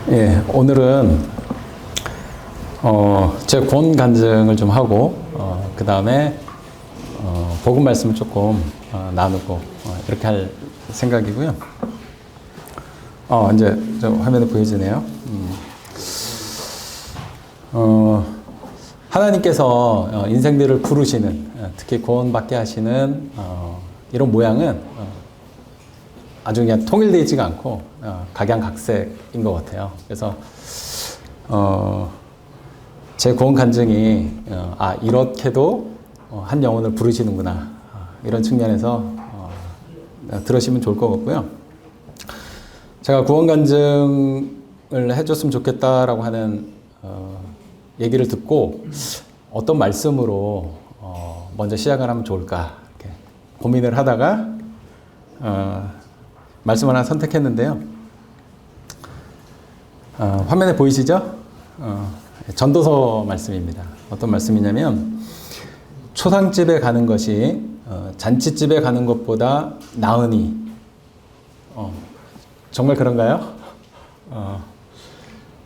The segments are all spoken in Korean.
예, 오늘은 제 구원 간증을 좀 하고 그 다음에 복음 말씀을 조금 나누고 이렇게 할 생각이고요. 이제 저 화면에 보여지네요. 하나님께서 인생들을 부르시는, 특히 구원받게 하시는 이런 모양은 아주 그냥 통일되어 있지가 않고 각양각색인 것 같아요. 그래서 제 구원 간증이 이렇게도 한 영혼을 부르시는구나, 이런 측면에서 들으시면 좋을 것 같고요. 제가 구원 간증을 해줬으면 좋겠다라고 하는 얘기를 듣고 어떤 말씀으로 먼저 시작을 하면 좋을까 이렇게 고민을 하다가 말씀 하나 선택했는데요. 화면에 보이시죠? 전도서 말씀입니다. 어떤 말씀이냐면, 초상집에 가는 것이 잔치집에 가는 것보다 나으니. 정말 그런가요?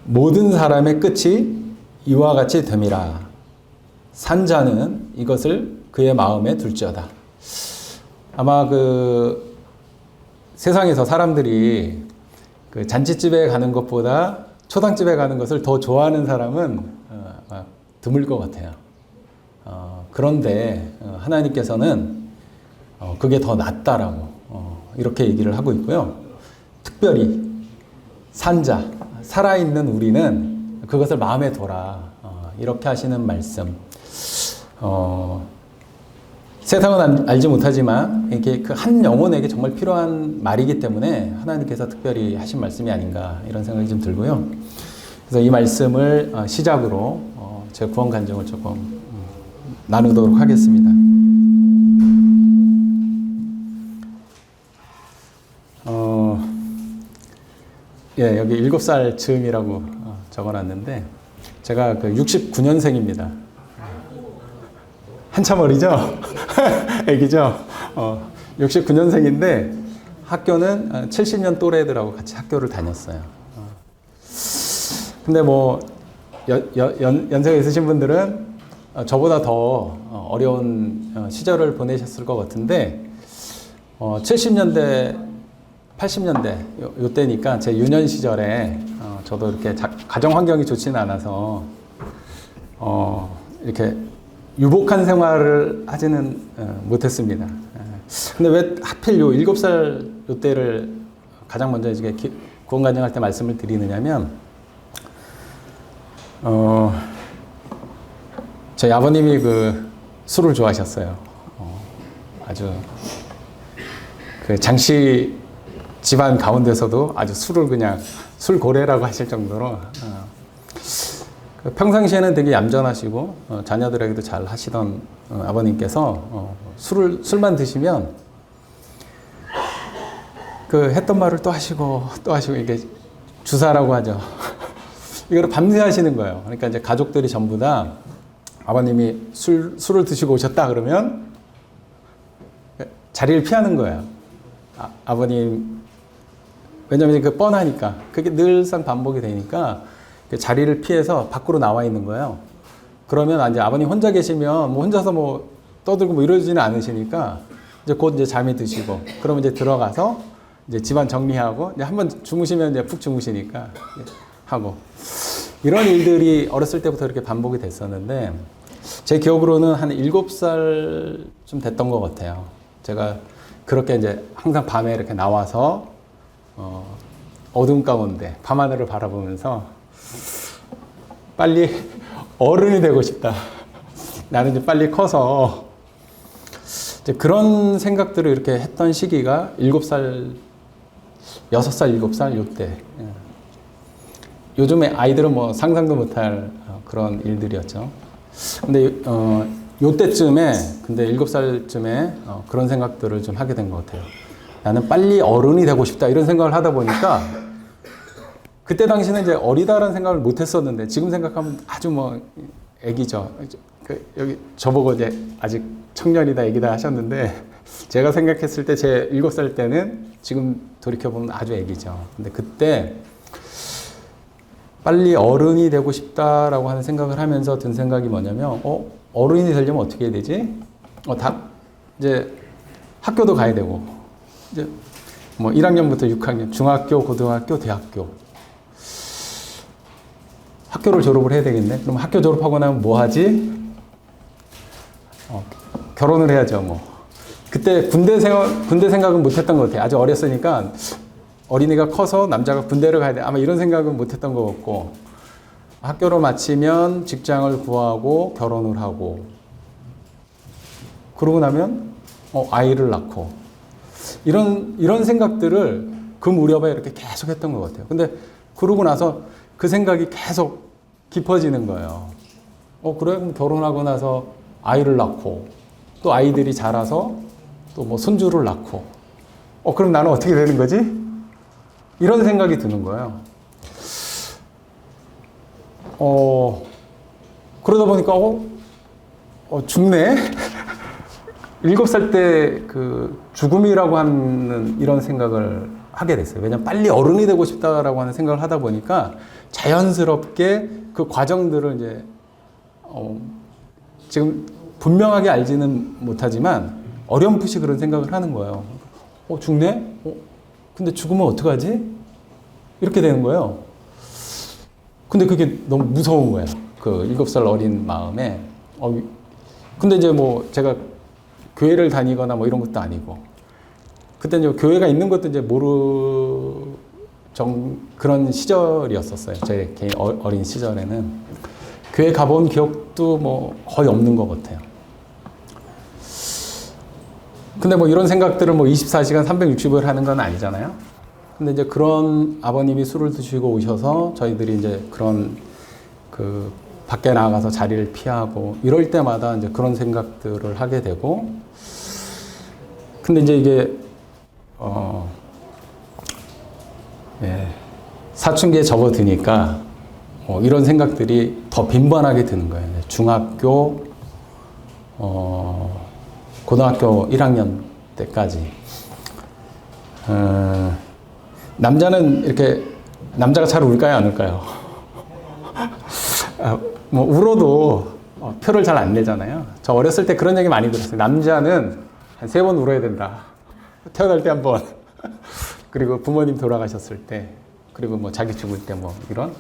모든 사람의 끝이 이와 같이 됨이라. 산 자는 이것을 그의 마음에 둘지어다. 아마 세상에서 사람들이 잔치집에 가는 것보다 초상집에 가는 것을 더 좋아하는 사람은 드물 것 같아요. 그런데 하나님께서는 그게 더 낫다라고 이렇게 얘기를 하고 있고요. 특별히 산자, 살아있는 우리는 그것을 마음에 둬라, 이렇게 하시는 말씀. 세상은 알지 못하지만 이게 그 한 영혼에게 정말 필요한 말이기 때문에 하나님께서 특별히 하신 말씀이 아닌가, 이런 생각이 좀 들고요. 그래서 이 말씀을 시작으로 제 구원 간증을 조금 나누도록 하겠습니다. 여기 7살 즈음이라고 적어놨는데, 제가 69년생입니다. 한참 어리죠? 애기죠? 69년생인데 학교는 70년 또래들하고 같이 학교를 다녔어요. 근데 연세가 있으신 분들은 저보다 더 어려운 시절을 보내셨을 것 같은데, 70년대, 80년대 요때니까 제 유년 시절에 저도 이렇게 가정 환경이 좋지는 않아서 이렇게 유복한 생활을 하지는 못했습니다. 근데 왜 하필 7살 요때를 가장 먼저 이제 구원 간증할 때 말씀을 드리느냐면, 저희 아버님이 술을 좋아하셨어요. 아주 장씨 집안 가운데서도 아주 술을 그냥 술고래라고 하실 정도로 평상시에는 되게 얌전하시고 자녀들에게도 잘 하시던 아버님께서 술만 드시면 했던 말을 또 하시고 이게 주사라고 하죠. 이거를 밤새 하시는 거예요. 그러니까 이제 가족들이 전부 다 아버님이 술을 드시고 오셨다 그러면 자리를 피하는 거예요. 아버님, 왜냐면 뻔하니까 그게 늘상 반복이 되니까 자리를 피해서 밖으로 나와 있는 거예요. 그러면 이제 아버님 혼자 계시면 혼자서 떠들고 이러지는 않으시니까 이제 곧 이제 잠이 드시고, 그러면 이제 들어가서 이제 집안 정리하고, 이제 한번 주무시면 이제 푹 주무시니까 하고, 이런 일들이 어렸을 때부터 이렇게 반복이 됐었는데, 제 기억으로는 한 7살쯤 됐던 것 같아요. 제가 그렇게 이제 항상 밤에 이렇게 나와서 어둠 가운데 밤하늘을 바라보면서 빨리 어른이 되고 싶다. 나는 이제 빨리 커서, 이제 그런 생각들을 이렇게 했던 시기가 7살, 6살, 7살 요때. 요즘에 아이들은 상상도 못할 그런 일들이었죠. 근데 요때쯤에, 근데 7살쯤에 그런 생각들을 좀 하게 된 것 같아요. 나는 빨리 어른이 되고 싶다, 이런 생각을 하다 보니까, 그때 당시는 이제 어리다라는 생각을 못 했었는데, 지금 생각하면 아주 애기죠. 여기 저보고 이제 아직 청년이다, 애기다 하셨는데, 제가 생각했을 때 제 7살 때는 지금 돌이켜보면 아주 애기죠. 근데 그때 빨리 어른이 되고 싶다라고 하는 생각을 하면서 든 생각이 뭐냐면, 어른이 되려면 어떻게 해야 되지? 이제 학교도 가야 되고, 이제 뭐 1학년부터 6학년, 중학교, 고등학교, 대학교. 학교를 졸업을 해야 되겠네. 그럼 학교 졸업하고 나면 뭐 하지? 결혼을 해야죠, 뭐. 그때 군대 생각은 못 했던 것 같아요. 아주 어렸으니까 어린이가 커서 남자가 군대를 가야 돼. 아마 이런 생각은 못 했던 것 같고, 학교를 마치면 직장을 구하고 결혼을 하고, 그러고 나면 아이를 낳고, 이런 생각들을 그 무렵에 이렇게 계속 했던 것 같아요. 근데 그러고 나서 그 생각이 계속 깊어지는 거예요. 그래? 그럼 결혼하고 나서 아이를 낳고, 또 아이들이 자라서 또 뭐 손주를 낳고, 그럼 나는 어떻게 되는 거지? 이런 생각이 드는 거예요. 그러다 보니까, 죽네? 7살 때 그 죽음이라고 하는 이런 생각을 하게 됐어요. 왜냐면 빨리 어른이 되고 싶다라고 하는 생각을 하다 보니까 자연스럽게 그 과정들을 이제, 지금 분명하게 알지는 못하지만 어렴풋이 그런 생각을 하는 거예요. 죽네? 근데 죽으면 어떡하지? 이렇게 되는 거예요. 근데 그게 너무 무서운 거예요. 그 7살 어린 마음에. 근데 이제 뭐 제가 교회를 다니거나 뭐 이런 것도 아니고, 그때 이제 교회가 있는 것도 이제 그런 시절이었었어요. 제 개인 어린 시절에는. 교회 가본 기억도 뭐 거의 없는 것 같아요. 근데 뭐 이런 생각들을 뭐 24시간 360일 하는 건 아니잖아요. 근데 이제 그런 아버님이 술을 드시고 오셔서 저희들이 이제 그런 그 밖에 나가서 자리를 피하고 이럴 때마다 이제 그런 생각들을 하게 되고, 근데 이제 이게 사춘기에 접어드니까 이런 생각들이 더 빈번하게 드는 거예요. 중학교, 고등학교 1학년 때까지. 남자가 잘 울까요, 안 울까요? 뭐 울어도 표를 잘 안 내잖아요. 저 어렸을 때 그런 얘기 많이 들었어요. 남자는 한 3번 울어야 된다. 태어날 때 한 번, 그리고 부모님 돌아가셨을 때, 그리고 뭐 자기 죽을 때 뭐 이런.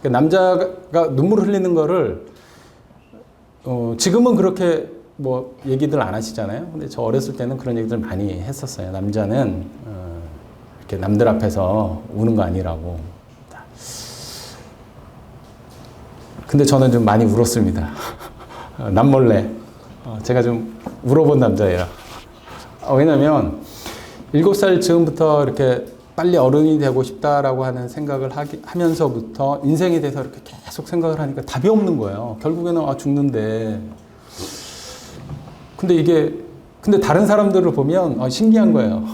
남자가 눈물 흘리는 거를 지금은 그렇게 뭐 얘기들 안 하시잖아요. 근데 저 어렸을 때는 그런 얘기들 많이 했었어요. 남자는 이렇게 남들 앞에서 우는 거 아니라고. 근데 저는 좀 많이 울었습니다. 남몰래. 제가 좀 울어본 남자예요. 왜냐면 7살 즈음부터 이렇게 빨리 어른이 되고 싶다라고 하는 생각을 하면서부터 인생에 대해서 이렇게 계속 생각을 하니까 답이 없는 거예요. 결국에는 죽는데. 근데 다른 사람들을 보면 신기한 거예요.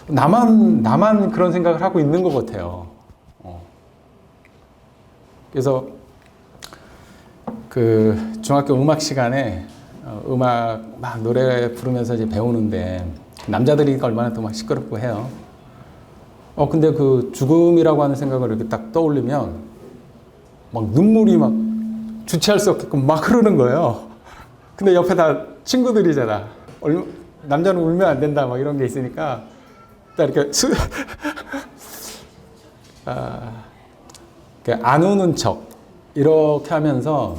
나만 그런 생각을 하고 있는 것 같아요. 그래서 그 중학교 음악 시간에 음악 막 노래 부르면서 이제 배우는데 남자들이니까 얼마나 또 막 시끄럽고 해요. 근데 그 죽음이라고 하는 생각을 이렇게 딱 떠올리면 막 눈물이 막 주체할 수 없게끔 막 흐르는 거예요. 근데 옆에 다 친구들이잖아. 남자는 울면 안 된다 막 이런 게 있으니까 딱 이렇게 안 우는 척 이렇게 하면서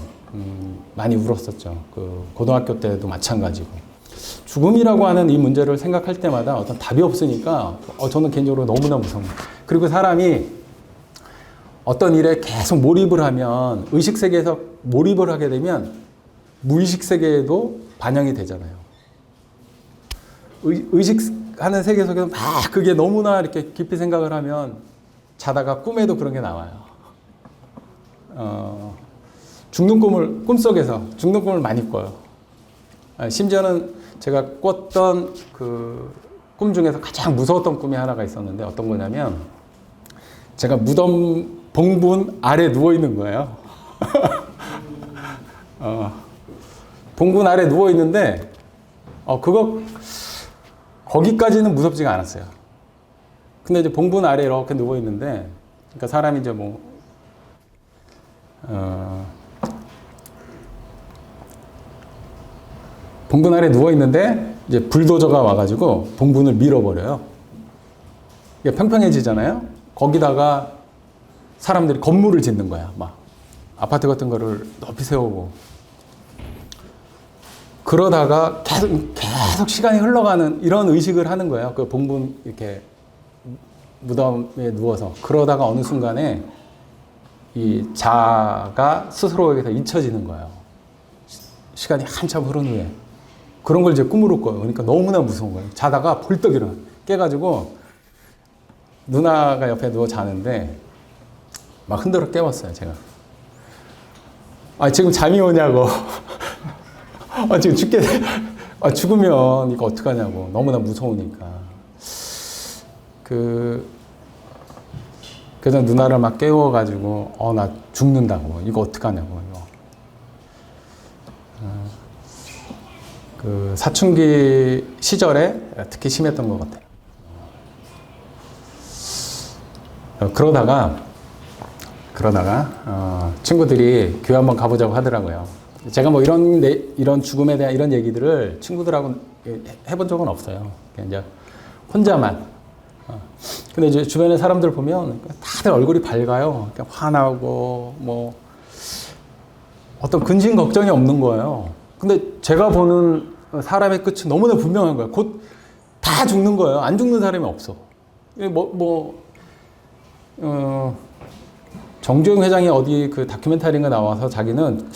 많이 울었었죠. 그 고등학교 때도 마찬가지고. 죽음이라고 하는 이 문제를 생각할 때마다 어떤 답이 없으니까 저는 개인적으로 너무나 무섭니다. 그리고 사람이 어떤 일에 계속 몰입을 하면, 의식 세계에서 몰입을 하게 되면 무의식 세계에도 반영이 되잖아요. 의식하는 세계 속에서 막 그게 너무나 이렇게 깊이 생각을 하면 자다가 꿈에도 그런 게 나와요. 꿈속에서 죽는 꿈을 많이 꿔요. 심지어는 제가 꿨던 그 꿈 중에서 가장 무서웠던 꿈이 하나가 있었는데, 어떤 거냐면 제가 무덤 봉분 아래 누워 있는 거예요. 봉분 아래 누워 있는데 거기까지는 무섭지가 않았어요. 근데 이제 봉분 아래 이렇게 누워 있는데 그러니까 사람이 이제 뭐, 봉분 아래 누워 있는데 이제 불도저가 와가지고 봉분을 밀어버려요. 이게 평평해지잖아요. 거기다가 사람들이 건물을 짓는 거야. 막 아파트 같은 거를 높이 세우고. 그러다가 계속 시간이 흘러가는 이런 의식을 하는 거예요. 그 봉분 이렇게 무덤에 누워서. 그러다가 어느 순간에 이 자가 스스로에게서 잊혀지는 거예요. 시간이 한참 흐른 후에. 그런 걸 이제 꿈으로 꿔요. 그러니까 너무나 무서운 거예요. 자다가 벌떡 일어나. 깨가지고 누나가 옆에 누워 자는데 막 흔들어 깨웠어요, 제가. 아, 지금 잠이 오냐고. 아, 지금 죽으면 이거 어떡하냐고. 너무나 무서우니까. 그래서 누나를 막 깨워가지고, 나 죽는다고. 이거 어떡하냐고, 이거. 그 사춘기 시절에 특히 심했던 것 같아요. 그러다가 친구들이 교회 한번 가보자고 하더라고요. 제가 뭐 이런 죽음에 대한 이런 얘기들을 친구들하고 해본 적은 없어요. 그냥 이제 혼자만. 근데 이제 주변에 사람들 보면 다들 얼굴이 밝아요. 그냥 화나고 뭐 어떤 근심 걱정이 없는 거예요. 근데 제가 보는 사람의 끝은 너무나 분명한 거예요. 곧 다 죽는 거예요. 안 죽는 사람이 없어. 정주영 회장이 어디 그 다큐멘터리인가 나와서 자기는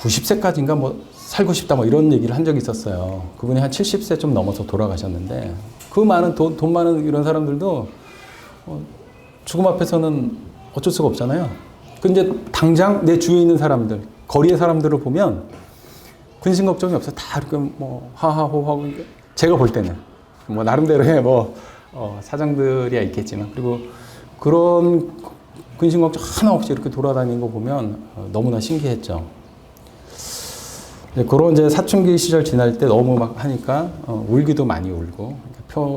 90세까지인가 뭐 살고 싶다 뭐 이런 얘기를 한 적이 있었어요. 그분이 한 70세 좀 넘어서 돌아가셨는데 그 많은 돈 많은 이런 사람들도 죽음 앞에서는 어쩔 수가 없잖아요. 근데 당장 내 주위에 있는 사람들, 거리의 사람들을 보면 근심 걱정이 없어요. 다 이렇게 뭐 하하호하고 제가 볼 때는 뭐 나름대로의 사정들이야 있겠지만 그리고 그런 근심 걱정 하나 없이 이렇게 돌아다니는 거 보면 너무나 신기했죠. 그런 이제 사춘기 시절 지날 때 너무 막 하니까 울기도 많이 울고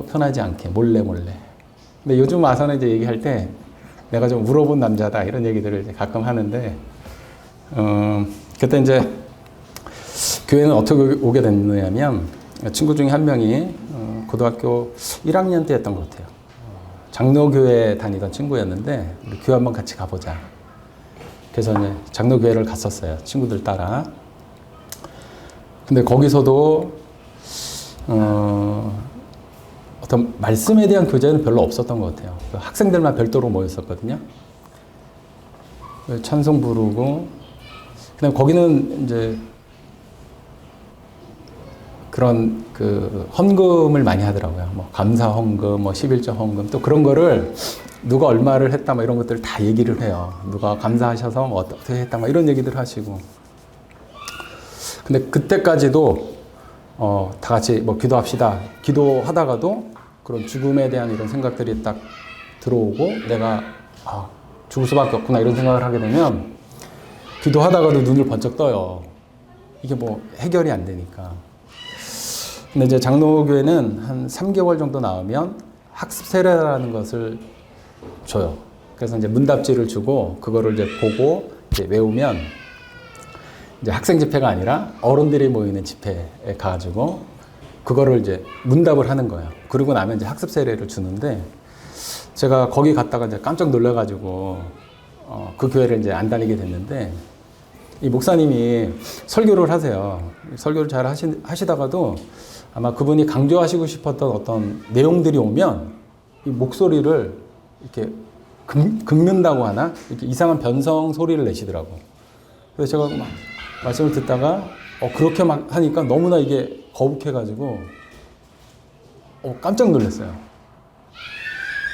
편하지 않게 몰래. 근데 요즘 와서는 이제 얘기할 때 내가 좀 울어본 남자다 이런 얘기들을 이제 가끔 하는데 그때 이제 교회는 어떻게 오게 됐느냐면 친구 중에 한 명이 고등학교 1학년 때였던 것 같아요. 장로교회 다니던 친구였는데 우리 교회 한번 같이 가보자. 그래서 이제 장로교회를 갔었어요. 친구들 따라. 근데 거기서도 어떤 말씀에 대한 교제는 별로 없었던 것 같아요. 학생들만 별도로 모였었거든요. 찬송 부르고 그다음 거기는 이제 그런 그 헌금을 많이 하더라고요. 뭐 감사 헌금, 뭐 11조 헌금 또 그런 거를 누가 얼마를 했다 뭐 이런 것들을 다 얘기를 해요. 누가 감사하셔서 뭐 어떻게 했다 뭐 이런 얘기들 하시고. 근데 그때까지도 다 같이 뭐 기도합시다. 기도하다가도 그런 죽음에 대한 이런 생각들이 딱 들어오고 내가 죽을 수밖에 없구나 이런 생각을 하게 되면 기도하다가도 눈을 번쩍 떠요. 이게 뭐 해결이 안 되니까. 근데 이제 장로교회는 한 3개월 정도 나오면 학습 세례라는 것을 줘요. 그래서 이제 문답지를 주고 그거를 이제 보고 이제 외우면 이제 학생 집회가 아니라 어른들이 모이는 집회에 가가지고 그거를 이제 문답을 하는 거예요. 그러고 나면 이제 학습 세례를 주는데 제가 거기 갔다가 이제 깜짝 놀라가지고 그 교회를 이제 안 다니게 됐는데 이 목사님이 설교를 하세요. 설교를 잘 하시다가도 아마 그분이 강조하시고 싶었던 어떤 내용들이 오면 이 목소리를 이렇게 긁는다고 하나? 이렇게 이상한 변성 소리를 내시더라고. 그래서 제가 막 말씀을 듣다가 그렇게 막 하니까 너무나 이게 거북해가지고 깜짝 놀랐어요.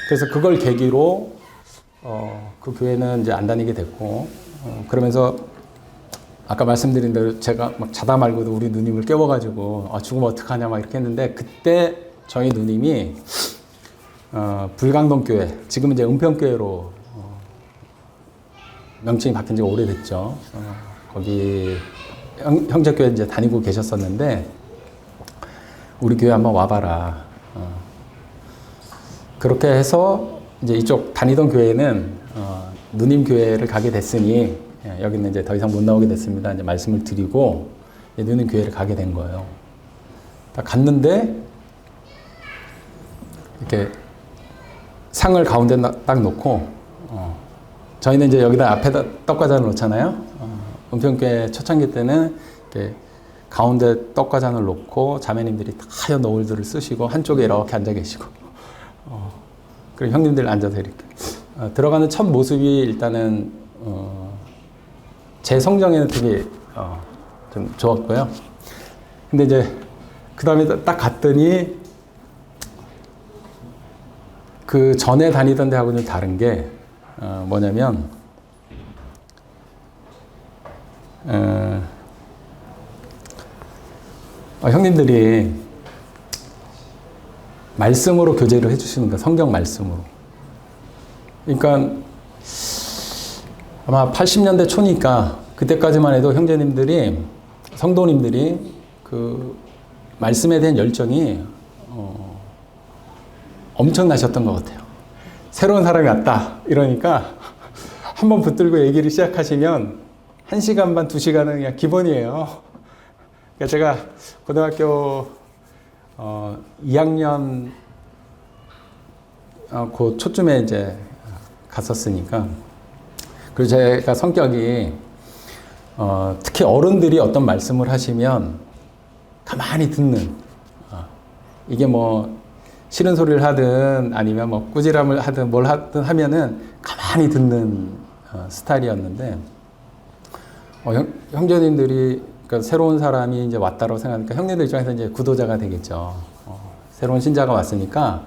그래서 그걸 계기로 그 교회는 이제 안 다니게 됐고 그러면서 아까 말씀드린 대로 제가 막 자다 말고도 우리 누님을 깨워가지고 죽으면 어떡하냐 막 이렇게 했는데 그때 저희 누님이 불광동 교회 지금 이제 은평교회로 명칭이 바뀐 지가 오래됐죠. 거기 형제교회 이제 다니고 계셨었는데 우리 교회 한번 와봐라. 그렇게 해서 이제 이쪽 다니던 교회는 누님 교회를 가게 됐으니 여기는 이제 더 이상 못 나오게 됐습니다. 이제 말씀을 드리고 누님 교회를 가게 된 거예요. 딱 갔는데 이렇게 상을 가운데 딱 놓고 저희는 이제 여기다 앞에다 떡과잔을 놓잖아요. 은평교회 초창기 때는 이렇게 가운데 떡과잔을 놓고 자매님들이 하얀 너울들을 쓰시고 한쪽에 이렇게 앉아 계시고 그리고 형님들 앉아서 이렇게 들어가는 첫 모습이 일단은 제 성정에는 되게 좀 좋았고요. 근데 이제 그 다음에 딱 갔더니 그 전에 다니던 데하고는 다른 게 뭐냐면 형님들이 말씀으로 교제를 해주시는 거예요. 성경 말씀으로. 그러니까 아마 80년대 초니까 그때까지만 해도 형제님들이 성도님들이 그 말씀에 대한 열정이 엄청나셨던 것 같아요. 새로운 사람이 왔다 이러니까 한번 붙들고 얘기를 시작하시면 1시간 반, 2시간은 그냥 기본이에요. 그러니까 제가 고등학교 2학년 그 초쯤에 이제 갔었으니까 그리고 제가 성격이 특히 어른들이 어떤 말씀을 하시면 가만히 듣는 이게 뭐 싫은 소리를 하든 아니면 뭐 꾸지람을 하든 뭘 하든 하면은 가만히 듣는 스타일이었는데 형제님들이 그러니까 새로운 사람이 이제 왔다고 생각하니까 형님들 입장에서 이제 구도자가 되겠죠. 새로운 신자가 왔으니까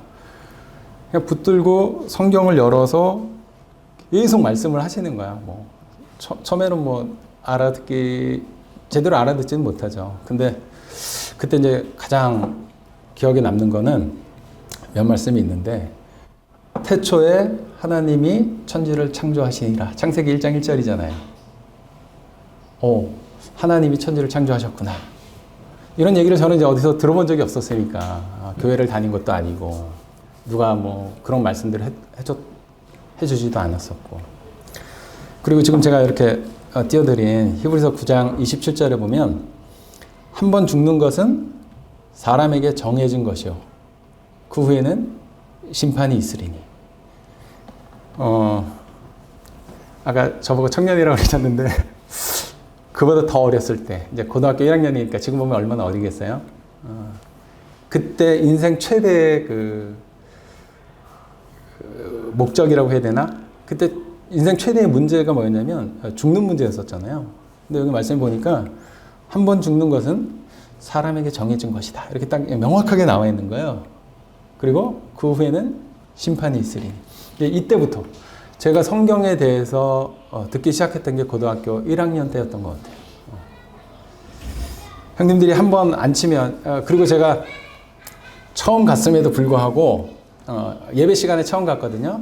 그냥 붙들고 성경을 열어서 계속 말씀을 하시는 거야. 뭐 처음에는 뭐 제대로 알아듣지는 못하죠. 근데 그때 이제 가장 기억에 남는 거는 몇 말씀이 있는데 태초에 하나님이 천지를 창조하시니라. 창세기 1장 1절이잖아요. 하나님이 천지를 창조하셨구나. 이런 얘기를 저는 이제 어디서 들어본 적이 없었으니까 교회를 다닌 것도 아니고 누가 뭐 그런 말씀들을 해주지도 않았었고 그리고 지금 제가 이렇게 띄워드린 히브리서 9장 27절에 보면 한 번 죽는 것은 사람에게 정해진 것이요 그 후에는 심판이 있으리니 아까 저보고 청년이라고 그러셨는데 그보다 더 어렸을 때 이제 고등학교 1학년이니까 지금 보면 얼마나 어리겠어요? 그때 인생 최대의 그 목적이라고 해야 되나? 그때 인생 최대의 문제가 뭐였냐면 죽는 문제였었잖아요. 근데 여기 말씀 보니까 한 번 죽는 것은 사람에게 정해진 것이다. 이렇게 딱 명확하게 나와 있는 거예요. 그리고 그 후에는 심판이 있으리니. 이때부터 제가 성경에 대해서 듣기 시작했던 게 고등학교 1학년 때였던 것 같아요. 형님들이 한 번 안 치면 그리고 제가 처음 갔음에도 불구하고 예배 시간에 처음 갔거든요.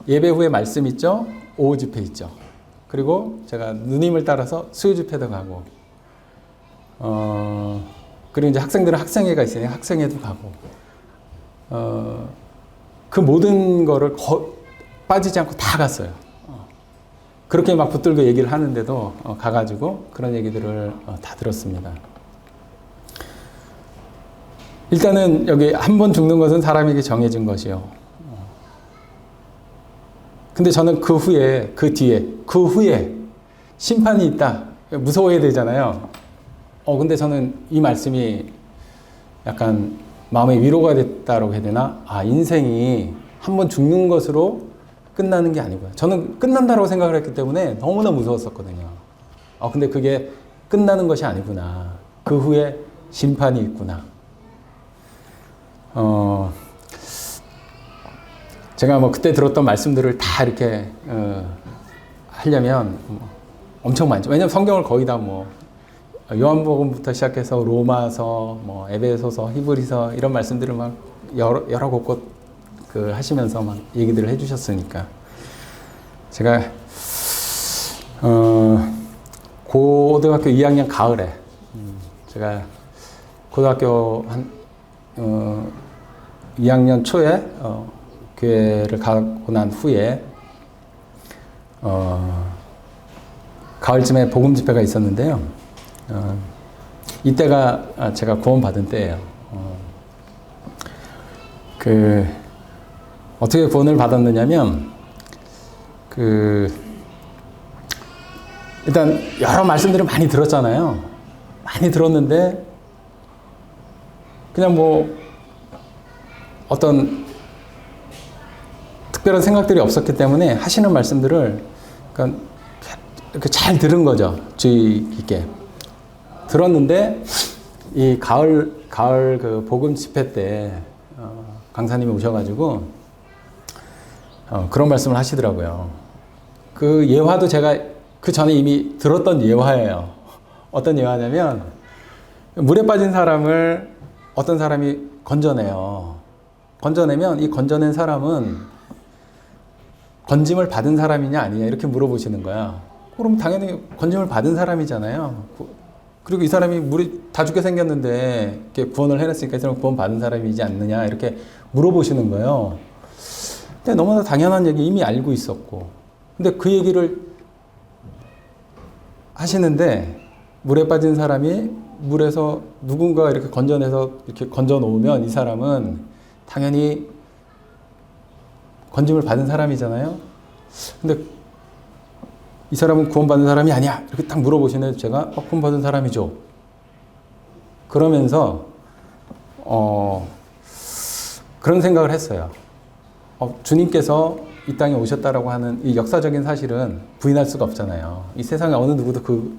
예배 후에 말씀 있죠. 오후 집회 있죠. 그리고 제가 누님을 따라서 수요 집회도 가고 그리고 이제 학생들은 학생회가 있으니까 학생회도 가고 그 모든 거를 빠지지 않고 다 갔어요. 그렇게 막 붙들고 얘기를 하는데도 가가지고 그런 얘기들을 다 들었습니다. 일단은 여기 한 번 죽는 것은 사람에게 정해진 것이요. 근데 저는 그 후에, 그 후에 심판이 있다. 무서워해야 되잖아요. 근데 저는 이 말씀이 약간 마음의 위로가 됐다고 해야 되나? 인생이 한 번 죽는 것으로 끝나는 게 아니고요. 저는 끝난다고 생각을 했기 때문에 너무나 무서웠었거든요. 근데 그게 끝나는 것이 아니구나. 그 후에 심판이 있구나. 제가 뭐 그때 들었던 말씀들을 다 이렇게 하려면 엄청 많죠. 왜냐면 성경을 거의 다 뭐 요한복음부터 시작해서 로마서, 뭐 에베소서, 히브리서 이런 말씀들을 막 여러 곳곳 그 하시면서 막 얘기들을 해주셨으니까 제가 고등학교 2학년 가을에 제가 고등학교 한 2학년 초에 교회를 가고 난 후에 가을쯤에 복음 집회가 있었는데요. 이때가 제가 구원받은 때예요. 어떻게 구원을 받았느냐면, 일단 여러 말씀들을 많이 들었잖아요. 많이 들었는데, 그냥 뭐, 어떤 특별한 생각들이 없었기 때문에 하시는 말씀들을 그러니까 이렇게 잘 들은 거죠. 주의 깊게. 들었는데, 이 가을 그 복음 집회 때, 강사님이 오셔가지고, 그런 말씀을 하시더라고요. 그 예화도 제가 그 전에 이미 들었던 예화예요. 어떤 예화냐면, 물에 빠진 사람을 어떤 사람이 건져내요. 건져내면 이 건져낸 사람은 건짐을 받은 사람이냐 아니냐 이렇게 물어보시는 거야. 그럼 당연히 건짐을 받은 사람이잖아요. 그리고 이 사람이 물이 다 죽게 생겼는데 이렇게 구원을 해냈으니까 이 사람은 구원 받은 사람이지 않느냐 이렇게 물어보시는 거예요. 근데 너무나 당연한 얘기 이미 알고 있었고, 근데 그 얘기를 하시는데 물에 빠진 사람이 물에서 누군가가 이렇게 건져내서 이렇게 건져 놓으면 이 사람은 당연히 건짐을 받은 사람이잖아요. 근데 이 사람은 구원받은 사람이 아니야. 이렇게 딱 물어보시는데 제가 구원받은 사람이죠. 그러면서 그런 생각을 했어요. 주님께서 이 땅에 오셨다라고 하는 이 역사적인 사실은 부인할 수가 없잖아요. 이 세상에 어느 누구도 그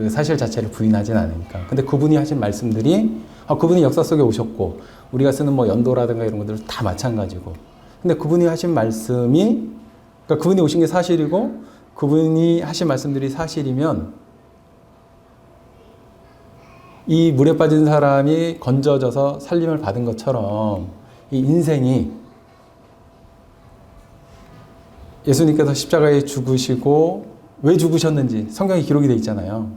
사실 자체를 부인하진 않으니까. 근데 그분이 하신 말씀들이 그분이 역사 속에 오셨고 우리가 쓰는 뭐 연도라든가 이런 것들 다 마찬가지고. 근데 그분이 하신 말씀이 그러니까 그분이 오신 게 사실이고 그분이 하신 말씀들이 사실이면 이 물에 빠진 사람이 건져져서 살림을 받은 것처럼 이 인생이 예수님께서 십자가에 죽으시고 왜 죽으셨는지 성경에 기록이 되어 있잖아요.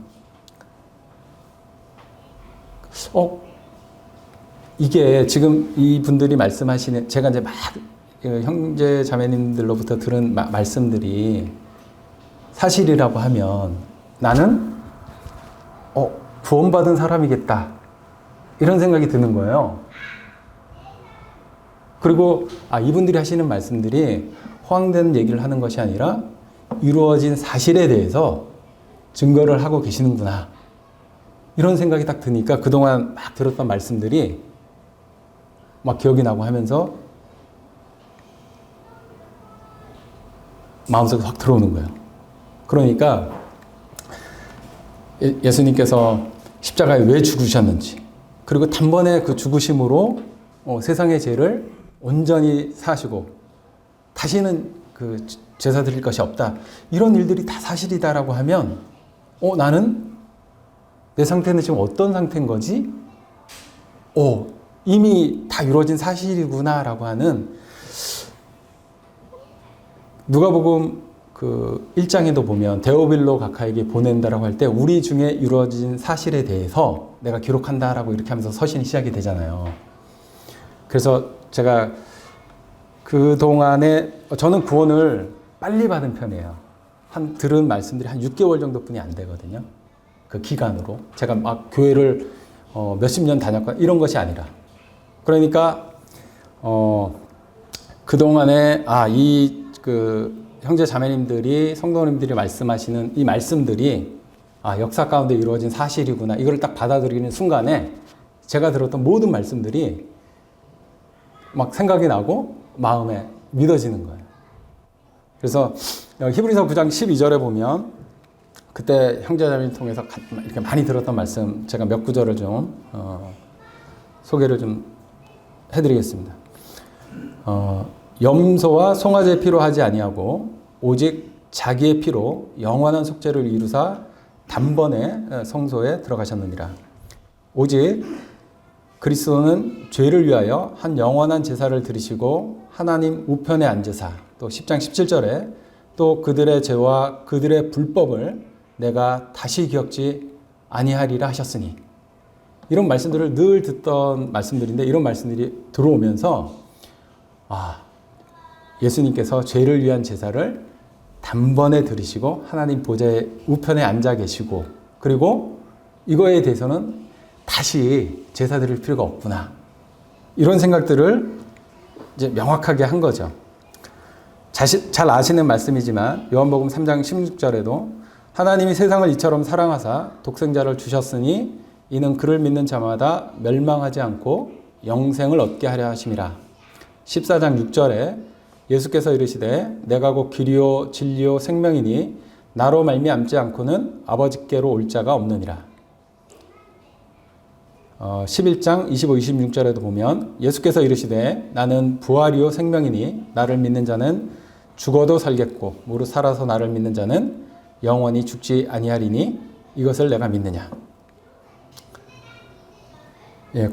이게 지금 이분들이 말씀하시는 제가 이제 막 형제 자매님들로부터 들은 말씀들이 사실이라고 하면 나는 구원받은 사람이겠다 이런 생각이 드는 거예요. 그리고 이분들이 하시는 말씀들이 허황된 얘기를 하는 것이 아니라 이루어진 사실에 대해서 증거를 하고 계시는구나 이런 생각이 딱 드니까 그동안 막 들었던 말씀들이 막 기억이 나고 하면서 마음속에 확 들어오는 거예요. 그러니까 예수님께서 십자가에 왜 죽으셨는지 그리고 단번에 그 죽으심으로 세상의 죄를 온전히 사시고 다시는 그 제사 드릴 것이 없다. 이런 일들이 다 사실이다라고 하면 나는 내 상태는 지금 어떤 상태인 거지? 이미 다 이루어진 사실이구나라고 하는 누가복음 그 1장에도 보면 데오빌로 각하에게 보낸다라고 할 때 우리 중에 이루어진 사실에 대해서 내가 기록한다라고 이렇게 하면서 서신이 시작이 되잖아요. 그래서 제가 그동안에 저는 구원을 빨리 받은 편이에요. 들은 말씀들이 한 6개월 정도뿐이 안 되거든요. 그 기간으로. 제가 막 교회를 몇십 년 다녔거나 이런 것이 아니라. 그러니까 그동안에 형제 자매님들이 성도님들이 말씀하시는 이 말씀들이 역사 가운데 이루어진 사실이구나. 이걸 딱 받아들이는 순간에 제가 들었던 모든 말씀들이 막 생각이 나고 마음에 믿어지는 거예요. 그래서 히브리서 9장 12절에 보면 그때 형제자매를 통해서 이렇게 많이 들었던 말씀 제가 몇 구절을 좀 소개를 좀 해드리겠습니다. 염소와 송아지의 피로 하지 아니하고 오직 자기의 피로 영원한 속죄를 이루사 단번에 성소에 들어가셨느니라. 오직 그리스도는 죄를 위하여 한 영원한 제사를 드리시고 하나님 우편에 앉으사 또 10장 17절에 또 그들의 죄와 그들의 불법을 내가 다시 기억지 아니하리라 하셨으니 이런 말씀들을 늘 듣던 말씀들인데 이런 말씀들이 들어오면서 예수님께서 죄를 위한 제사를 단번에 들으시고 하나님 보좌의 우편에 앉아 계시고, 그리고 이거에 대해서는 다시 제사 드릴 필요가 없구나, 이런 생각들을 이제 명확하게 한 거죠. 잘 아시는 말씀이지만 요한복음 3장 16절에도 하나님이 세상을 이처럼 사랑하사 독생자를 주셨으니 이는 그를 믿는 자마다 멸망하지 않고 영생을 얻게 하려 하심이라. 14장 6절에 예수께서 이르시되 내가 곧 길이요 진리요 생명이니 나로 말미암지 않고는 아버지께로 올 자가 없느니라. 11장 25, 26절에도 보면 예수께서 이르시되 나는 부활이요 생명이니 나를 믿는 자는 죽어도 살겠고 무릇 살아서 나를 믿는 자는 영원히 죽지 아니하리니 이것을 내가 믿느냐.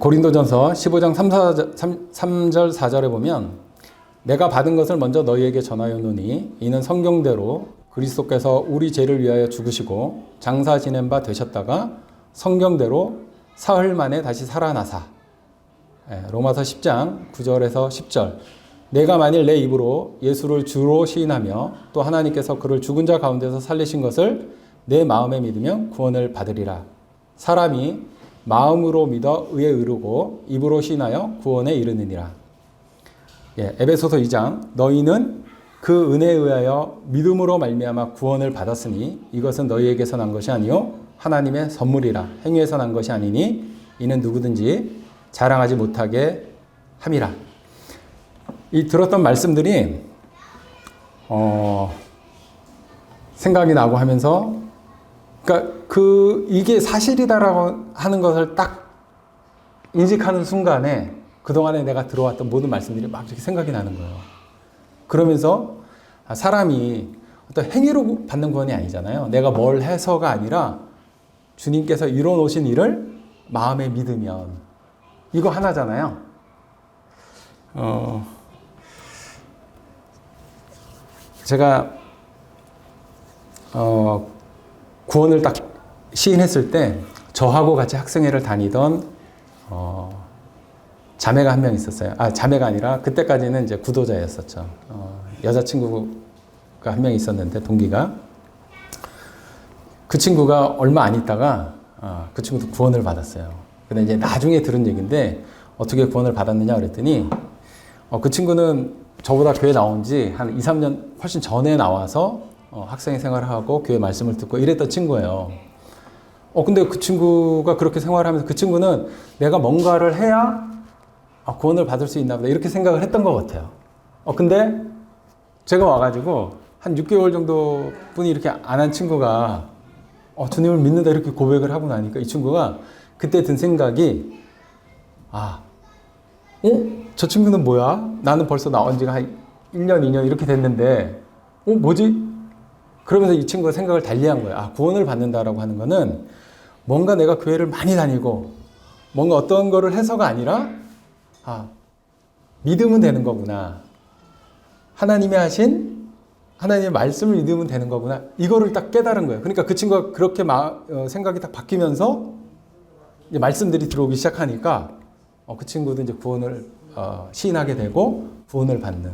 고린도전서 15장 3절 4절에 보면 내가 받은 것을 먼저 너희에게 전하였노니 이는 성경대로 그리스도께서 우리 죄를 위하여 죽으시고 장사 지낸 바 되셨다가 성경대로 사흘 만에 다시 살아나사. 로마서 10장 9절에서 10절 내가 만일 내 입으로 예수를 주로 시인하며 또 하나님께서 그를 죽은 자 가운데서 살리신 것을 내 마음에 믿으면 구원을 받으리라. 사람이 마음으로 믿어 의에 이르고 입으로 시인하여 구원에 이르느니라. 에베소서 2장 너희는 그 은혜에 의하여 믿음으로 말미암아 구원을 받았으니 이것은 너희에게서 난 것이 아니요 하나님의 선물이라. 행위에서 난 것이 아니니 이는 누구든지 자랑하지 못하게 함이라. 이 들었던 말씀들이 생각이 나고 하면서, 그러니까 이게 사실이다라고 하는 것을 딱 인식하는 순간에 그동안에 내가 들어왔던 모든 말씀들이 막 이렇게 생각이 나는 거예요. 그러면서 사람이 어떤 행위로 받는 구원이 아니잖아요. 내가 뭘 해서가 아니라 주님께서 이뤄 놓으신 일을 마음에 믿으면, 이거 하나잖아요. 제가 구원을 딱 시인했을 때 저하고 같이 학생회를 다니던 자매가 한 명 있었어요. 자매가 아니라 그때까지는 이제 구도자였었죠. 여자친구가 한 명 있었는데, 동기가. 그 친구가 얼마 안 있다가 그 친구도 구원을 받았어요. 근데 이제 나중에 들은 얘기인데 어떻게 구원을 받았느냐 그랬더니 그 친구는 저보다 교회 나온 지 한 2, 3년 훨씬 전에 나와서 학생회 생활을 하고 교회 말씀을 듣고 이랬던 친구예요. 근데 그 친구가 그렇게 생활하면서 그 친구는 내가 뭔가를 해야 구원을 받을 수 있나 보다 이렇게 생각을 했던 것 같아요. 근데 제가 와가지고 한 6개월 정도 분이 이렇게 안 한 친구가 주님을 믿는다 이렇게 고백을 하고 나니까 이 친구가 그때 든 생각이 저 친구는 뭐야? 나는 벌써 나온 지가 한 1년, 2년 이렇게 됐는데 뭐지? 그러면서 이 친구가 생각을 달리한 거예요. 구원을 받는다라고 하는 거는 뭔가 내가 교회를 많이 다니고 뭔가 어떤 거를 해서가 아니라 믿으면 되는 거구나. 하나님의 말씀을 믿으면 되는 거구나. 이거를 딱 깨달은 거예요. 그러니까 그 친구가 그렇게 생각이 딱 바뀌면서 이제 말씀들이 들어오기 시작하니까 그 친구도 이제 구원을 시인하게 되고 구원을 받는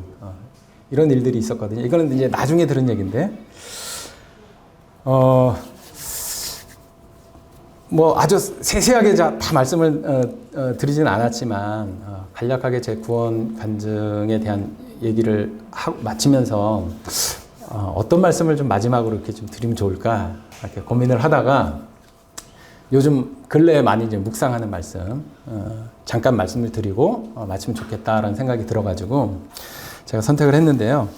이런 일들이 있었거든요. 이거는 이제 나중에 들은 얘기인데, 뭐 아주 세세하게 다 말씀을 드리지는 않았지만 간략하게 제 구원 간증에 대한 얘기를 마치면서 어떤 말씀을 좀 마지막으로 이렇게 좀 드리면 좋을까 이렇게 고민을 하다가 요즘 근래에 많이 이제 묵상하는 말씀 잠깐 말씀을 드리고 마치면 좋겠다라는 생각이 들어가지고 제가 선택을 했는데요.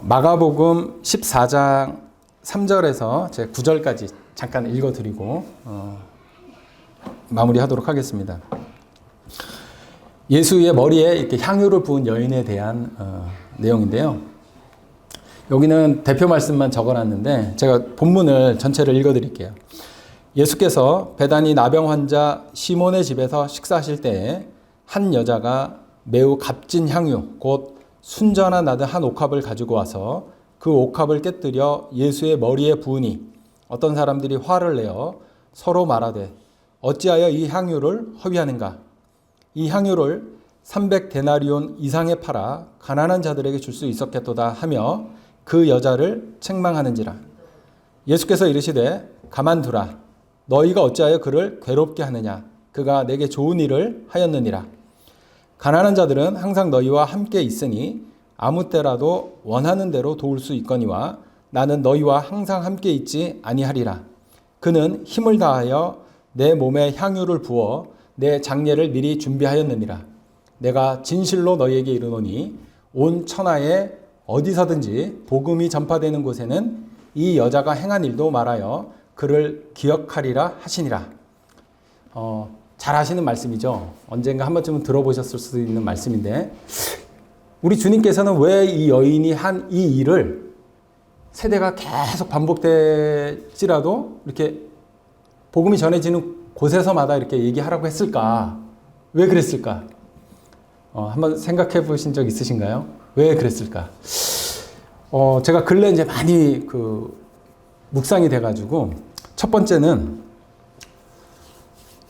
마가복음 14장 3절에서 제 9절까지 잠깐 읽어드리고 마무리하도록 하겠습니다. 예수의 머리에 이렇게 향유를 부은 여인에 대한 내용인데요. 여기는 대표 말씀만 적어놨는데 제가 본문을 전체를 읽어드릴게요. 예수께서 베다니 나병 환자 시몬의 집에서 식사하실 때에 한 여자가 매우 값진 향유 곧 순전한 나드 한 옥합을 가지고 와서 그 옥합을 깨뜨려 예수의 머리에 부으니 어떤 사람들이 화를 내어 서로 말하되 어찌하여 이 향유를 허비하는가? 이 향유를 300데나리온 이상에 팔아 가난한 자들에게 줄 수 있었겠도다 하며 그 여자를 책망하는지라. 예수께서 이르시되 가만두라. 너희가 어찌하여 그를 괴롭게 하느냐. 그가 내게 좋은 일을 하였느니라. 가난한 자들은 항상 너희와 함께 있으니 아무 때라도 원하는 대로 도울 수 있거니와 나는 너희와 항상 함께 있지 아니하리라. 그는 힘을 다하여 내 몸에 향유를 부어 내 장례를 미리 준비하였느니라. 내가 진실로 너희에게 이르노니 온 천하에 어디서든지 복음이 전파되는 곳에는 이 여자가 행한 일도 말하여 그를 기억하리라 하시니라. 잘 아시는 말씀이죠. 언젠가 한 번쯤은 들어보셨을 수도 있는 말씀인데, 우리 주님께서는 왜 이 여인이 한 이 일을 세대가 계속 반복될지라도 이렇게 복음이 전해지는 곳에서마다 이렇게 얘기하라고 했을까? 왜 그랬을까? 한번 생각해 보신 적 있으신가요? 왜 그랬을까? 제가 근래 이제 많이 묵상이 돼가지고, 첫 번째는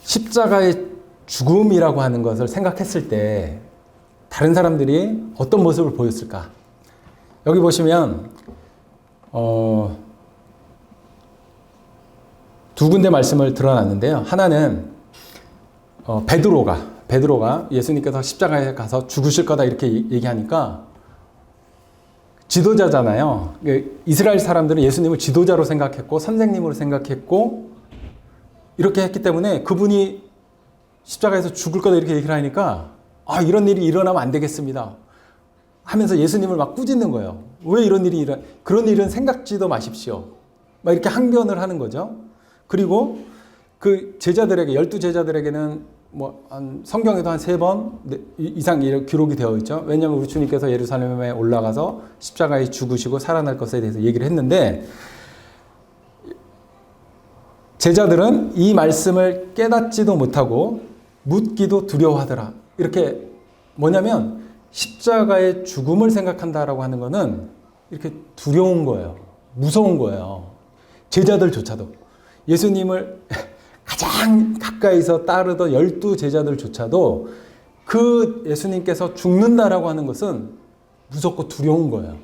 십자가의 죽음이라고 하는 것을 생각했을 때 다른 사람들이 어떤 모습을 보였을까? 여기 보시면 두 군데 말씀을 드러놨는데요. 하나는 베드로가 예수님께서 십자가에 가서 죽으실 거다 이렇게 얘기하니까, 지도자잖아요. 이스라엘 사람들은 예수님을 지도자로 생각했고 선생님으로 생각했고 이렇게 했기 때문에 그분이 십자가에서 죽을 거다 이렇게 얘기를 하니까, 이런 일이 일어나면 안 되겠습니다 하면서 예수님을 막 꾸짖는 거예요. 왜 이런 일이 그런 일은 생각지도 마십시오. 막 이렇게 항변을 하는 거죠. 그리고 그 제자들에게, 12제자들에게는 성경에도 한 3번 이상 기록이 되어 있죠. 왜냐하면 우리 주님께서 예루살렘에 올라가서 십자가에 죽으시고 살아날 것에 대해서 얘기를 했는데, 제자들은 이 말씀을 깨닫지도 못하고 묻기도 두려워하더라. 이렇게 뭐냐면 십자가의 죽음을 생각한다라고 하는 거는 이렇게 두려운 거예요. 무서운 거예요. 제자들조차도. 예수님을 가장 가까이서 따르던 12제자들조차도 그 예수님께서 죽는다라고 하는 것은 무섭고 두려운 거예요.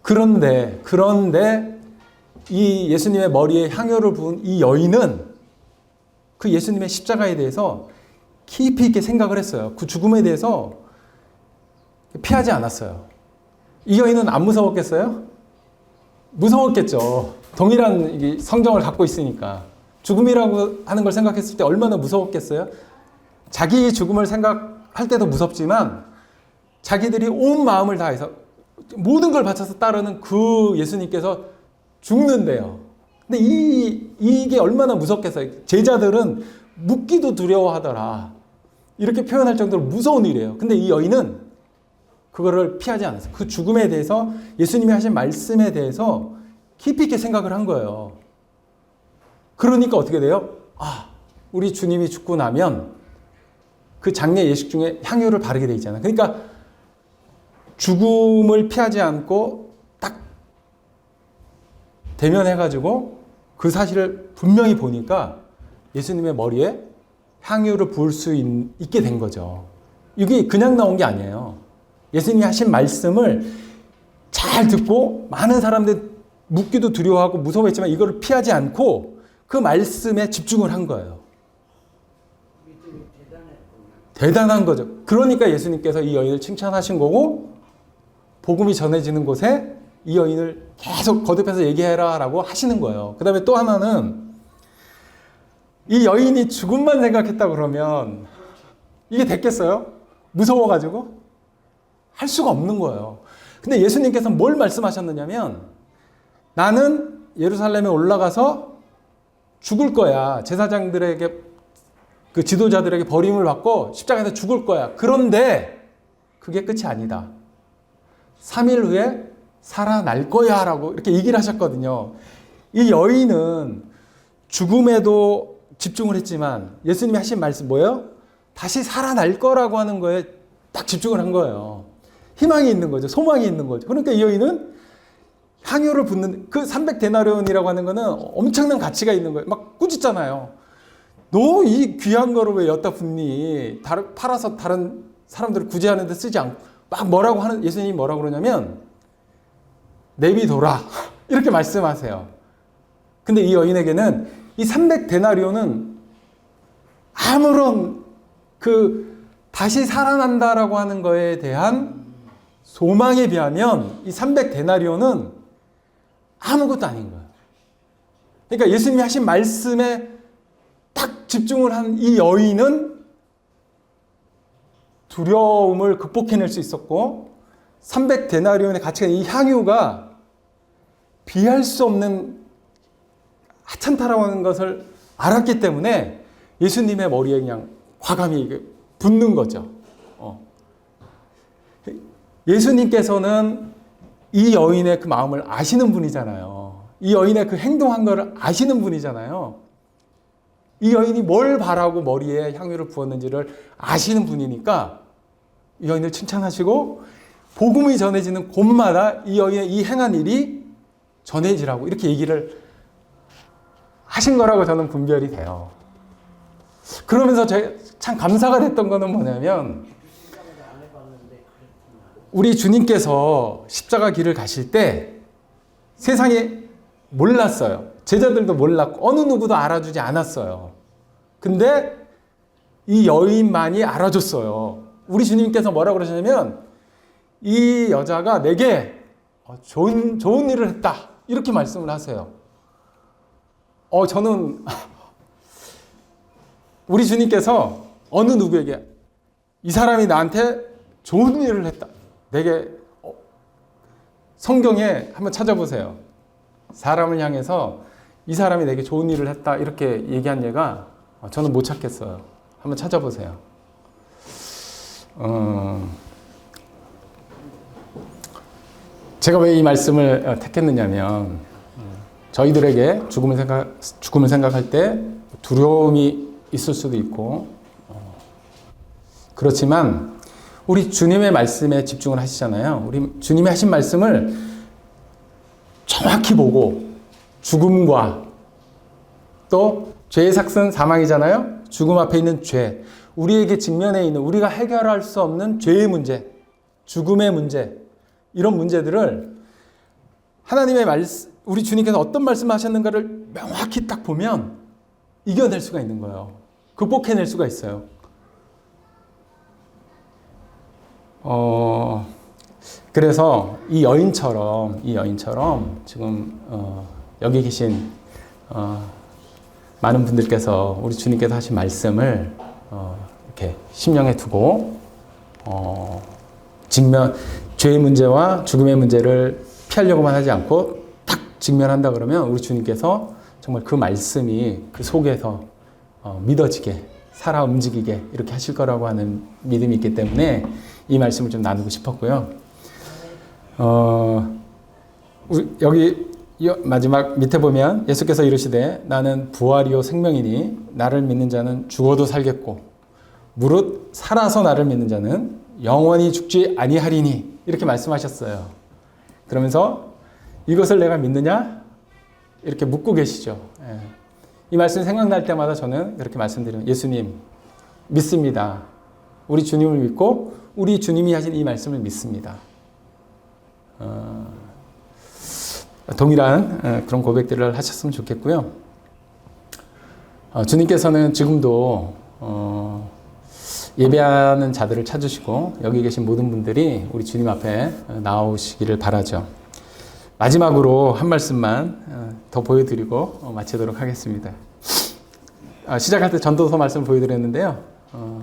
그런데 이 예수님의 머리에 향유를 부은 이 여인은 그 예수님의 십자가에 대해서 깊이 있게 생각을 했어요. 그 죽음에 대해서 피하지 않았어요. 이 여인은 안 무서웠겠어요? 무서웠겠죠. 동일한 성정을 갖고 있으니까. 죽음이라고 하는 걸 생각했을 때 얼마나 무서웠겠어요? 자기 죽음을 생각할 때도 무섭지만 자기들이 온 마음을 다해서 모든 걸 바쳐서 따르는 그 예수님께서 죽는데요. 근데 이게 얼마나 무섭겠어요. 제자들은 묻기도 두려워하더라. 이렇게 표현할 정도로 무서운 일이에요. 근데 이 여인은 그거를 피하지 않았어요. 그 죽음에 대해서, 예수님이 하신 말씀에 대해서 깊이 있게 생각을 한 거예요. 그러니까 어떻게 돼요? 우리 주님이 죽고 나면 그 장례 예식 중에 향유를 바르게 돼 있잖아요. 그러니까 죽음을 피하지 않고 딱 대면해가지고 그 사실을 분명히 보니까 예수님의 머리에 향유를 부을 수 있게 된 거죠. 이게 그냥 나온 게 아니에요. 예수님이 하신 말씀을 잘 듣고 많은 사람들 묻기도 두려워하고 무서워했지만 이거를 피하지 않고 그 말씀에 집중을 한 거예요. 대단한 거죠. 그러니까 예수님께서 이 여인을 칭찬하신 거고, 복음이 전해지는 곳에 이 여인을 계속 거듭해서 얘기해라 라고 하시는 거예요. 그 다음에 또 하나는, 이 여인이 죽음만 생각했다 그러면 이게 됐겠어요? 무서워가지고? 할 수가 없는 거예요. 근데 예수님께서 뭘 말씀하셨느냐면, 나는 예루살렘에 올라가서 죽을 거야. 제사장들에게, 그 지도자들에게 버림을 받고 십자가에서 죽을 거야. 그런데 그게 끝이 아니다. 3일 후에 살아날 거야 라고 이렇게 얘기를 하셨거든요. 이 여인은 죽음에도 집중을 했지만 예수님이 하신 말씀 뭐예요? 다시 살아날 거라고 하는 거에 딱 집중을 한 거예요. 희망이 있는 거죠. 소망이 있는 거죠. 그러니까 이 여인은 향유를 붓는, 그 300데나리온이라고 하는 거는 엄청난 가치가 있는 거예요. 막 꾸짖잖아요. 너 이 귀한 거를 왜 여기다 붓니? 팔아서 다른 사람들을 구제하는 데 쓰지 않고, 막 뭐라고 하는, 예수님이 뭐라고 그러냐면, 내비둬라. 이렇게 말씀하세요. 근데 이 여인에게는 이 300데나리온은 아무런 다시 살아난다라고 하는 거에 대한 소망에 비하면 이 300데나리온은 아무것도 아닌 거예요. 그러니까 예수님이 하신 말씀에 딱 집중을 한 이 여인은 두려움을 극복해낼 수 있었고 300데나리온의 가치가 이 향유가 비할 수 없는 하찮다라고 하는 것을 알았기 때문에 예수님의 머리에 그냥 과감히 붙는 거죠. 예수님께서는 이 여인의 그 마음을 아시는 분이잖아요. 이 여인의 그 행동한 것을 아시는 분이잖아요. 이 여인이 뭘 바라고 머리에 향유를 부었는지를 아시는 분이니까 이 여인을 칭찬하시고 복음이 전해지는 곳마다 이 여인의 이 행한 일이 전해지라고 이렇게 얘기를 하신 거라고 저는 분별이 돼요. 그러면서 제가 참 감사가 됐던 거는 뭐냐면 우리 주님께서 십자가 길을 가실 때 세상에 몰랐어요. 제자들도 몰랐고 어느 누구도 알아주지 않았어요. 근데 이 여인만이 알아줬어요. 우리 주님께서 뭐라고 그러시냐면 이 여자가 내게 좋은 일을 했다. 이렇게 말씀을 하세요. 저는 우리 주님께서 어느 누구에게 이 사람이 나한테 좋은 일을 했다. 내게 성경에 한번 찾아보세요. 사람을 향해서 이 사람이 내게 좋은 일을 했다. 이렇게 얘기한 예가 저는 못 찾겠어요. 한번 찾아보세요. 제가 왜 이 말씀을 택했느냐면 저희들에게 죽음을 생각할 때 두려움이 있을 수도 있고 그렇지만 우리 주님의 말씀에 집중을 하시잖아요. 우리 주님이 하신 말씀을 정확히 보고 죽음과 또 죄의 삭은 사망이잖아요. 죽음 앞에 있는 죄, 우리에게 직면해 있는 우리가 해결할 수 없는 죄의 문제, 죽음의 문제, 이런 문제들을 하나님의 말씀, 우리 주님께서 어떤 말씀을 하셨는가를 명확히 딱 보면 이겨낼 수가 있는 거예요. 극복해낼 수가 있어요. 그래서 이 여인처럼 지금 여기 계신 많은 분들께서 우리 주님께서 하신 말씀을 이렇게 심령에 두고 죄의 문제와 죽음의 문제를 피하려고만 하지 않고 딱 직면한다 그러면 우리 주님께서 정말 그 말씀이 그 속에서 믿어지게 살아 움직이게 이렇게 하실 거라고 하는 믿음이 있기 때문에 이 말씀을 좀 나누고 싶었고요. 여기 마지막 밑에 보면 예수께서 이르시되 나는 부활이요 생명이니 나를 믿는 자는 죽어도 살겠고 무릇 살아서 나를 믿는 자는 영원히 죽지 아니하리니 이렇게 말씀하셨어요. 그러면서 이것을 내가 믿느냐? 이렇게 묻고 계시죠. 이 말씀이 생각날 때마다 저는 그렇게 말씀드리면 예수님 믿습니다. 우리 주님을 믿고 우리 주님이 하신 이 말씀을 믿습니다. 동일한 그런 고백들을 하셨으면 좋겠고요. 주님께서는 지금도 예배하는 자들을 찾으시고 여기 계신 모든 분들이 우리 주님 앞에 나오시기를 바라죠. 마지막으로 한 말씀만 더 보여드리고 마치도록 하겠습니다. 시작할 때 전도서 말씀 보여드렸는데요.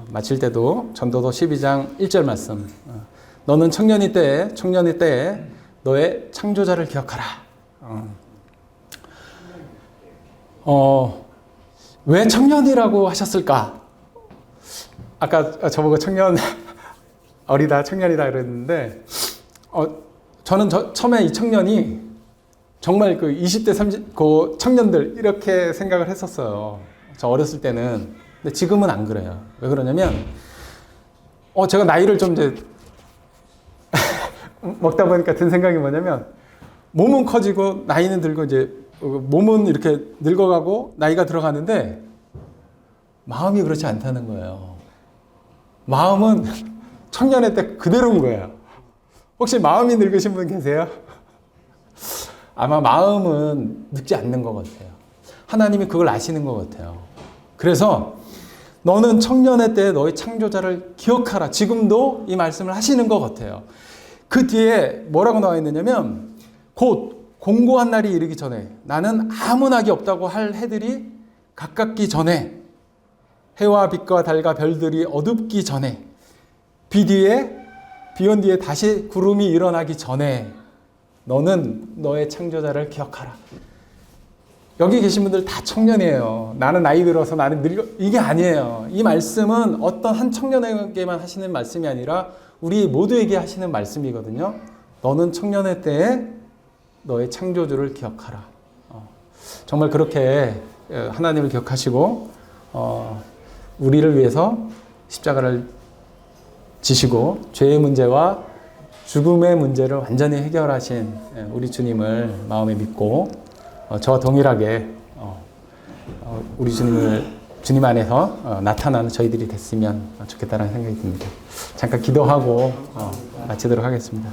마칠 때도 전도서 12장 1절 말씀. 너는 청년이 때에 너의 창조자를 기억하라. 왜 청년이라고 하셨을까? 아까 저보고 청년이다 그랬는데, 저는 처음에 이 청년이 정말 그 20대, 30, 그 청년들 이렇게 생각을 했었어요. 저 어렸을 때는. 근데 지금은 안 그래요. 왜 그러냐면, 제가 나이를 좀 이제 먹다 보니까 든 생각이 뭐냐면, 몸은 커지고 나이는 들고 이제 몸은 이렇게 늙어가고 나이가 들어가는데 마음이 그렇지 않다는 거예요. 마음은 청년의 때 그대로인 거예요. 혹시 마음이 늙으신 분 계세요? 아마 마음은 늙지 않는 것 같아요. 하나님이 그걸 아시는 것 같아요. 그래서 너는 청년의 때에 너의 창조자를 기억하라. 지금도 이 말씀을 하시는 것 같아요. 그 뒤에 뭐라고 나와 있느냐면 곧 공고한 날이 이르기 전에 나는 아무 낙이 없다고 할 해들이 가깝기 전에 해와 빛과 달과 별들이 어둡기 전에 비 온 뒤에 다시 구름이 일어나기 전에 너는 너의 창조자를 기억하라. 여기 계신 분들 다 청년이에요. 나는 나이 들어서 나는 늙어. 이게 아니에요. 이 말씀은 어떤 한 청년에게만 하시는 말씀이 아니라 우리 모두에게 하시는 말씀이거든요. 너는 청년의 때에 너의 창조주를 기억하라. 정말 그렇게 하나님을 기억하시고 우리를 위해서 십자가를 지시고 죄의 문제와 죽음의 문제를 완전히 해결하신 우리 주님을 마음에 믿고 저와 동일하게 우리 주님 안에서 나타나는 저희들이 됐으면 좋겠다는 생각이 듭니다. 잠깐 기도하고 마치도록 하겠습니다.